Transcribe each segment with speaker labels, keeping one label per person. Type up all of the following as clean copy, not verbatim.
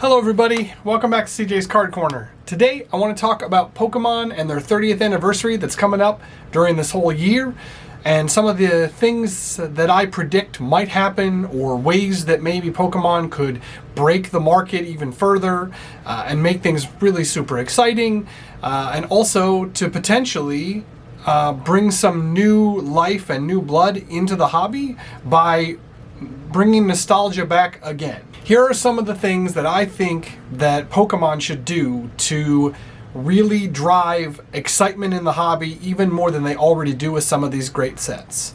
Speaker 1: Hello everybody, welcome back to CJ's Card Corner. Today I want to talk about Pokemon and their 30th anniversary that's coming up during this whole year, and some of the things that I predict might happen, or ways that maybe Pokemon could break the market even further and make things really super exciting, and also to potentially bring some new life and new blood into the hobby by bringing nostalgia back again. Here are some of the things that I think that Pokemon should do to really drive excitement in the hobby even more than they already do with some of these great sets.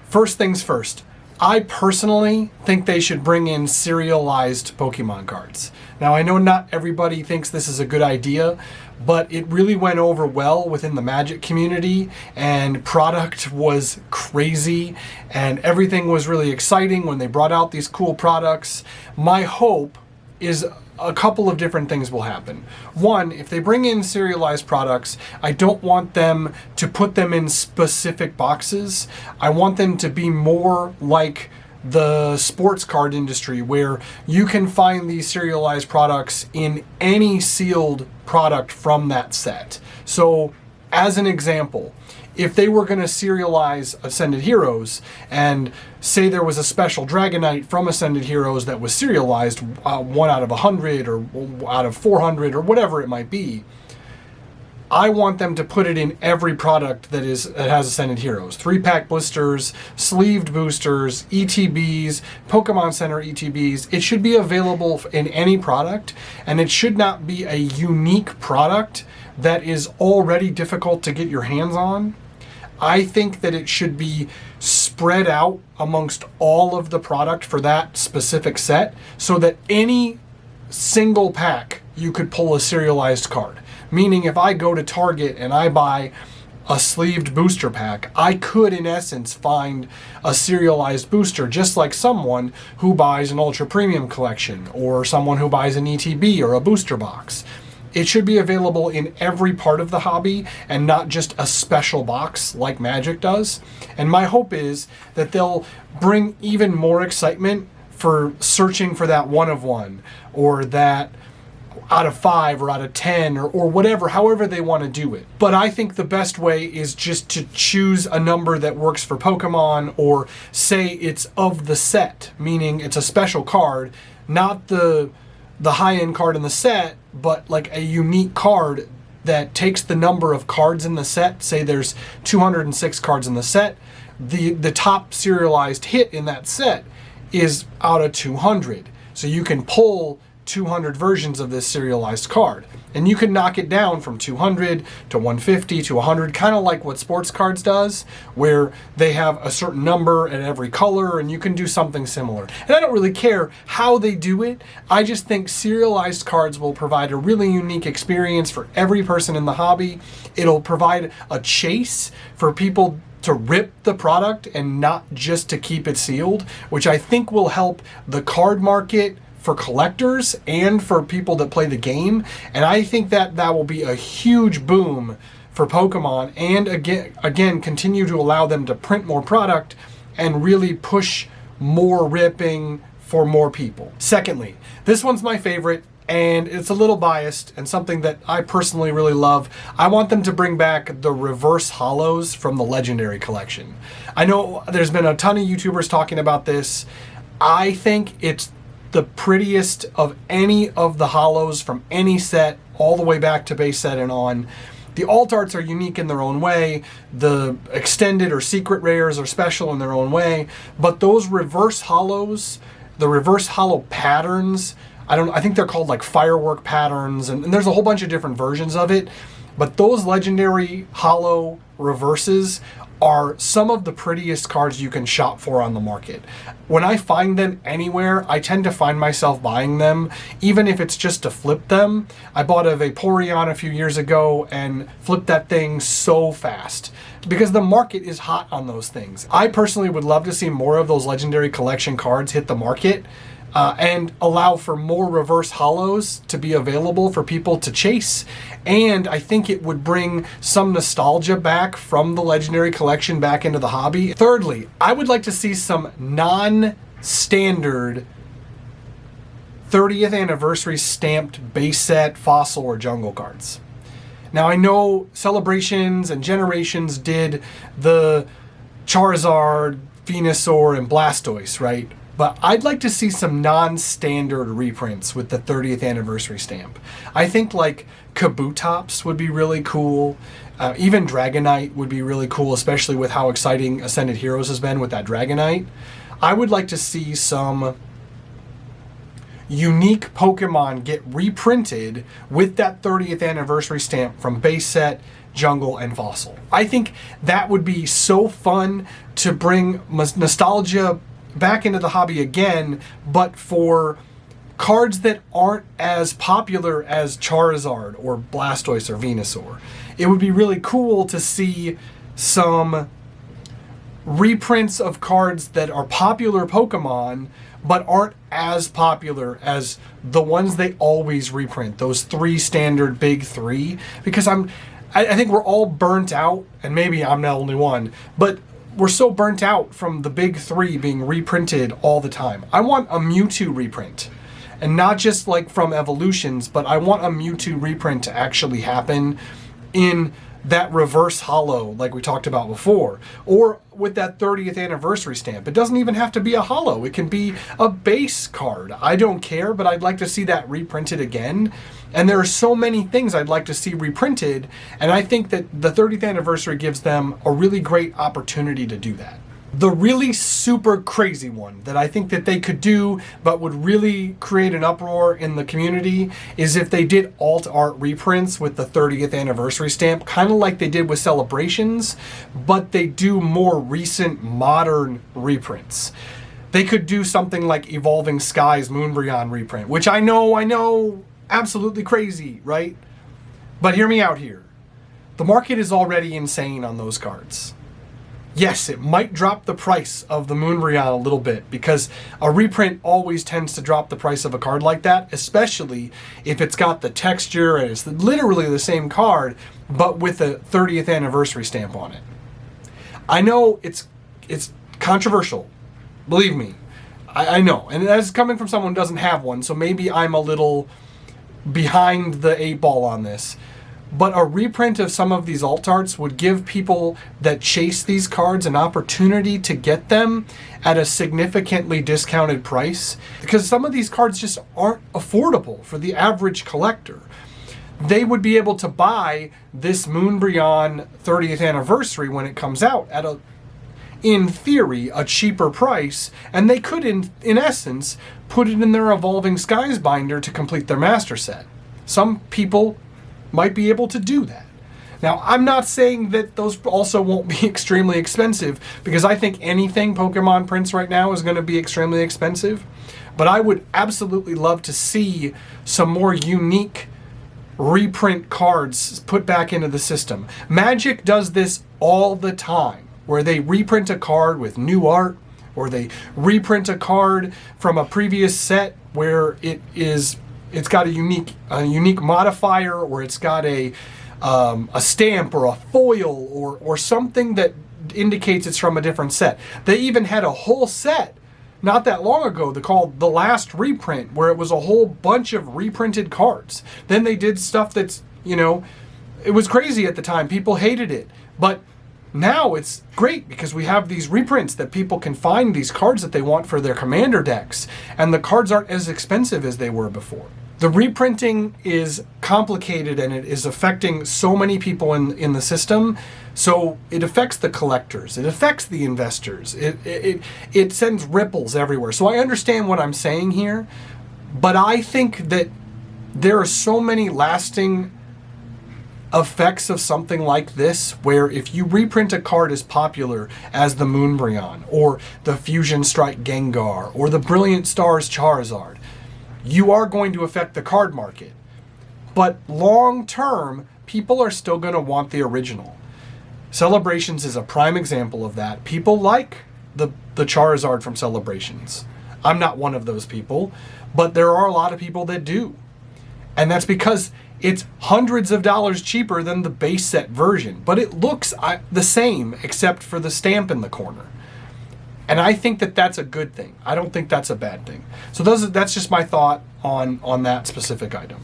Speaker 1: First things first, I personally think they should bring in serialized Pokemon cards. Now I know not everybody thinks this is a good idea, but it really went over well within the Magic community, and product was crazy and everything was really exciting when they brought out these cool products. My hope is a couple of different things will happen. One, if they bring in serialized products, I don't want them to put them in specific boxes. I want them to be more like the sports card industry, where you can find these serialized products in any sealed product from that set. So, as an example, if they were going to serialize Ascended Heroes, and say there was a special Dragonite from Ascended Heroes that was serialized 1 out of 100 or out of 400 or whatever it might be, I want them to put it in every product that has Ascended Heroes. 3-pack blisters, sleeved boosters, ETBs, Pokemon Center ETBs. It should be available in any product, and it should not be a unique product that is already difficult to get your hands on. I think that it should be spread out amongst all of the product for that specific set, so that any single pack you could pull a serialized card. Meaning, if I go to Target and I buy a sleeved booster pack, I could in essence find a serialized booster, just like someone who buys an ultra premium collection, or someone who buys an ETB or a booster box. It should be available in every part of the hobby and not just a special box like Magic does. And my hope is that they'll bring even more excitement for searching for that 1 of 1, or that out of 5 or out of 10 or whatever, however they want to do it. But I think the best way is just to choose a number that works for Pokemon, or say it's of the set, meaning it's a special card, not the high-end card in the set, but like a unique card that takes the number of cards in the set. Say there's 206 cards in the set, the top serialized hit in that set is out of 200. So you can pull 200 versions of this serialized card, and you can knock it down from 200 to 150 to 100, kind of like what sports cards does, where they have a certain number at every color, and you can do something similar. And I don't really care how they do it. I just think serialized cards will provide a really unique experience for every person in the hobby. It'll provide a chase for people to rip the product and not just to keep it sealed, which I think will help the card market for collectors and for people that play the game. And I think that will be a huge boom for Pokemon, and again continue to allow them to print more product and really push more ripping for more people. Secondly, this one's my favorite, and it's a little biased and something that I personally really love. I want them to bring back the reverse holos from the Legendary Collection. I know there's been a ton of YouTubers talking about this. I think it's the prettiest of any of the holos from any set, all the way back to base set and on. The alt arts are unique in their own way. The extended or secret rares are special in their own way. But those reverse holos, the reverse holo patterns, I think they're called like firework patterns, and there's a whole bunch of different versions of it. But those legendary holo reverses are some of the prettiest cards you can shop for on the market. When I find them anywhere, I tend to find myself buying them, even if it's just to flip them. I bought a Vaporeon a few years ago and flipped that thing so fast, because the market is hot on those things. I personally would love to see more of those Legendary Collection cards hit the market, and allow for more reverse holos to be available for people to chase. And I think it would bring some nostalgia back from the Legendary Collection back into the hobby. Thirdly, I would like to see some non-standard 30th anniversary stamped base set, fossil, or jungle cards. Now I know Celebrations and Generations did the Charizard, Venusaur, and Blastoise, right? But I'd like to see some non-standard reprints with the 30th anniversary stamp. I think like Kabutops would be really cool. Even Dragonite would be really cool, especially with how exciting Ascended Heroes has been with that Dragonite. I would like to see some unique Pokemon get reprinted with that 30th anniversary stamp from base set, jungle, and fossil. I think that would be so fun to bring nostalgia back into the hobby again, but for cards that aren't as popular as Charizard or Blastoise or Venusaur. It would be really cool to see some reprints of cards that are popular Pokemon but aren't as popular as the ones they always reprint, those three standard big three, because I think we're all burnt out, and maybe I'm the only one, but we're so burnt out from the big three being reprinted all the time. I want a Mewtwo reprint. And not just like from Evolutions, but I want a Mewtwo reprint to actually happen in that reverse holo like we talked about before. Or with that 30th anniversary stamp. It doesn't even have to be a holo. It can be a base card. I don't care, but I'd like to see that reprinted again. And there are so many things I'd like to see reprinted, and I think that the 30th anniversary gives them a really great opportunity to do that. The really super crazy one that I think that they could do but would really create an uproar in the community is if they did alt art reprints with the 30th anniversary stamp, kind of like they did with Celebrations, but they do more recent modern reprints. They could do something like Evolving Skies Moonbryon reprint, which I know, absolutely crazy, right? But hear me out here. The market is already insane on those cards. Yes, it might drop the price of the Moonbryon a little bit because a reprint always tends to drop the price of a card like that, especially if it's got the texture and it's literally the same card, but with a 30th anniversary stamp on it. I know it's controversial, believe me. I know, and that's coming from someone who doesn't have one, so maybe I'm a little behind the eight ball on this. But a reprint of some of these alt arts would give people that chase these cards an opportunity to get them at a significantly discounted price, because some of these cards just aren't affordable for the average collector. They would be able to buy this Moonbryon 30th anniversary when it comes out at in theory, a cheaper price, and they could, in essence, put it in their Evolving Skies binder to complete their master set. Some people might be able to do that. Now, I'm not saying that those also won't be extremely expensive, because I think anything Pokemon prints right now is going to be extremely expensive, but I would absolutely love to see some more unique reprint cards put back into the system. Magic does this all the time, where they reprint a card with new art, or they reprint a card from a previous set where it's got a unique modifier, or it's got a stamp or a foil or something that indicates it's from a different set. They even had a whole set not that long ago called The Last Reprint, where it was a whole bunch of reprinted cards. Then they did stuff that's, it was crazy at the time. People hated it. But now it's great because we have these reprints that people can find these cards that they want for their commander decks, and the cards aren't as expensive as they were before. The reprinting is complicated, and it is affecting so many people in the system. So it affects the collectors, it affects the investors, it sends ripples everywhere. So I understand what I'm saying here, but I think that there are so many lasting effects of something like this, where if you reprint a card as popular as the Moonbryon, or the Fusion Strike Gengar, or the Brilliant Stars Charizard, you are going to affect the card market. But long term, people are still going to want the original. Celebrations is a prime example of that. People like the Charizard from Celebrations. I'm not one of those people, but there are a lot of people that do. And that's because it's hundreds of dollars cheaper than the base set version, but it looks the same except for the stamp in the corner. And I think that that's a good thing. I don't think that's a bad thing. So that's just my thought on that specific item.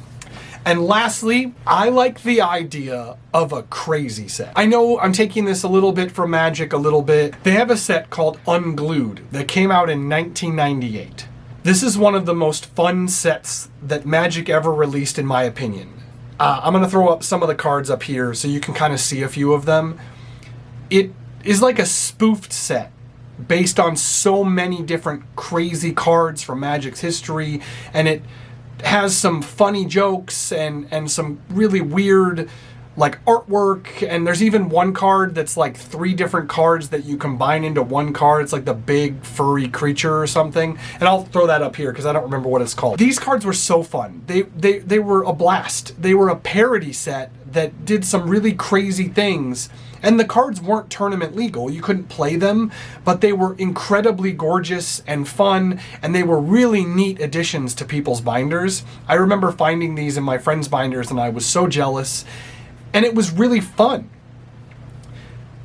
Speaker 1: And lastly, I like the idea of a crazy set. I know I'm taking this a little bit from Magic, a little bit. They have a set called Unglued that came out in 1998. This is one of the most fun sets that Magic ever released, in my opinion. I'm going to throw up some of the cards up here so you can kind of see a few of them. It is like a spoofed set based on so many different crazy cards from Magic's history, and it has some funny jokes and some really weird like artwork, and there's even one card that's like 3 different cards that you combine into one card. It's like the big furry creature or something, and I'll throw that up here because I don't remember what it's called. These cards were so fun. They were a blast. They were a parody set that did some really crazy things, and the cards weren't tournament legal. You couldn't play them, but they were incredibly gorgeous and fun, and they were really neat additions to people's binders. I remember finding these in my friends' binders, and I was so jealous. And it was really fun.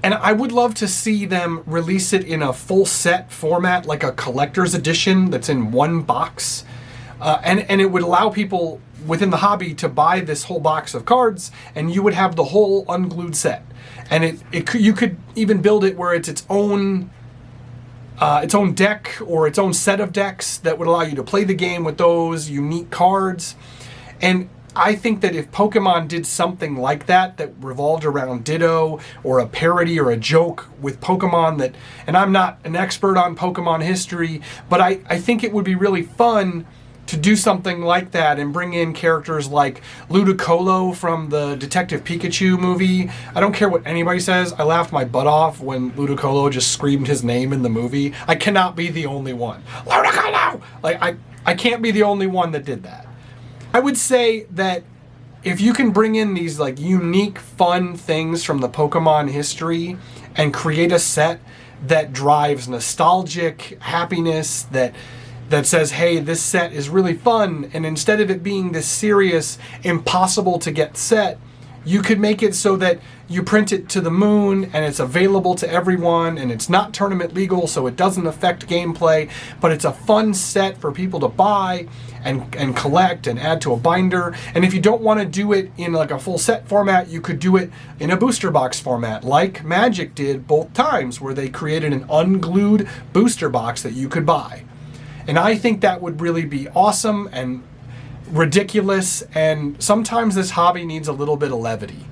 Speaker 1: And I would love to see them release it in a full set format, like a collector's edition that's in one box. And it would allow people within the hobby to buy this whole box of cards, and you would have the whole Unglued set. And you could even build it where it's its own deck or its own set of decks that would allow you to play the game with those unique cards. And I think that if Pokemon did something like that revolved around Ditto, or a parody or a joke with Pokemon and I'm not an expert on Pokemon history, but I think it would be really fun to do something like that and bring in characters like Ludicolo from the Detective Pikachu movie. I don't care what anybody says. I laughed my butt off when Ludicolo just screamed his name in the movie. I cannot be the only one. Ludicolo! Like, I can't be the only one that did that. I would say that if you can bring in these like unique, fun things from the Pokemon history and create a set that drives nostalgic happiness, that says, hey, this set is really fun, and instead of it being this serious, impossible to get set, you could make it so that you print it to the moon and it's available to everyone, and it's not tournament legal, so it doesn't affect gameplay, but it's a fun set for people to buy and collect and add to a binder. And if you don't want to do it in like a full set format, you could do it in a booster box format, like Magic did both times, where they created an unglued booster box that you could buy. And I think that would really be awesome and ridiculous, and sometimes this hobby needs a little bit of levity.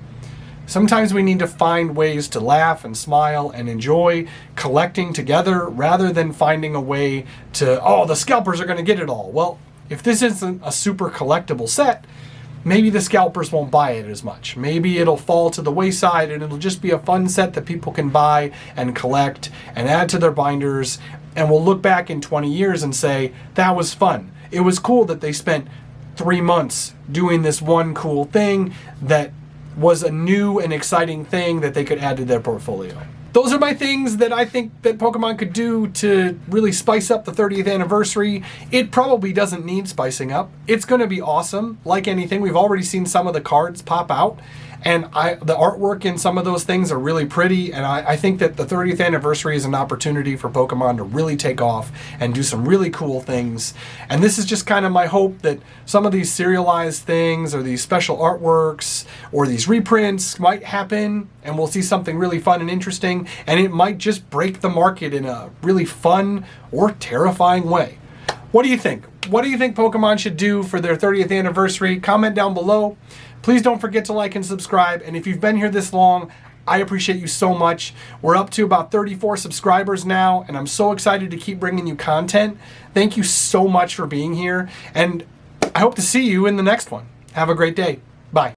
Speaker 1: Sometimes we need to find ways to laugh and smile and enjoy collecting together, rather than finding a way to, oh, the scalpers are going to get it all. Well, if this isn't a super collectible set, maybe the scalpers won't buy it as much. Maybe it'll fall to the wayside, and it'll just be a fun set that people can buy and collect and add to their binders, and we'll look back in 20 years and say, that was fun. It was cool that they spent 3 months doing this one cool thing that was a new and exciting thing that they could add to their portfolio. Those are my things that I think that Pokemon could do to really spice up the 30th anniversary. It probably doesn't need spicing up. It's going to be awesome. Like anything, we've already seen some of the cards pop out, and the artwork in some of those things are really pretty, and I think that the 30th anniversary is an opportunity for Pokemon to really take off and do some really cool things. And this is just kind of my hope that some of these serialized things, or these special artworks, or these reprints might happen, and we'll see something really fun and interesting, and it might just break the market in a really fun or terrifying way. What do you think? What do you think Pokemon should do for their 30th anniversary? Comment down below. Please don't forget to like and subscribe. And if you've been here this long, I appreciate you so much. We're up to about 34 subscribers now, and I'm so excited to keep bringing you content. Thank you so much for being here, and I hope to see you in the next one. Have a great day.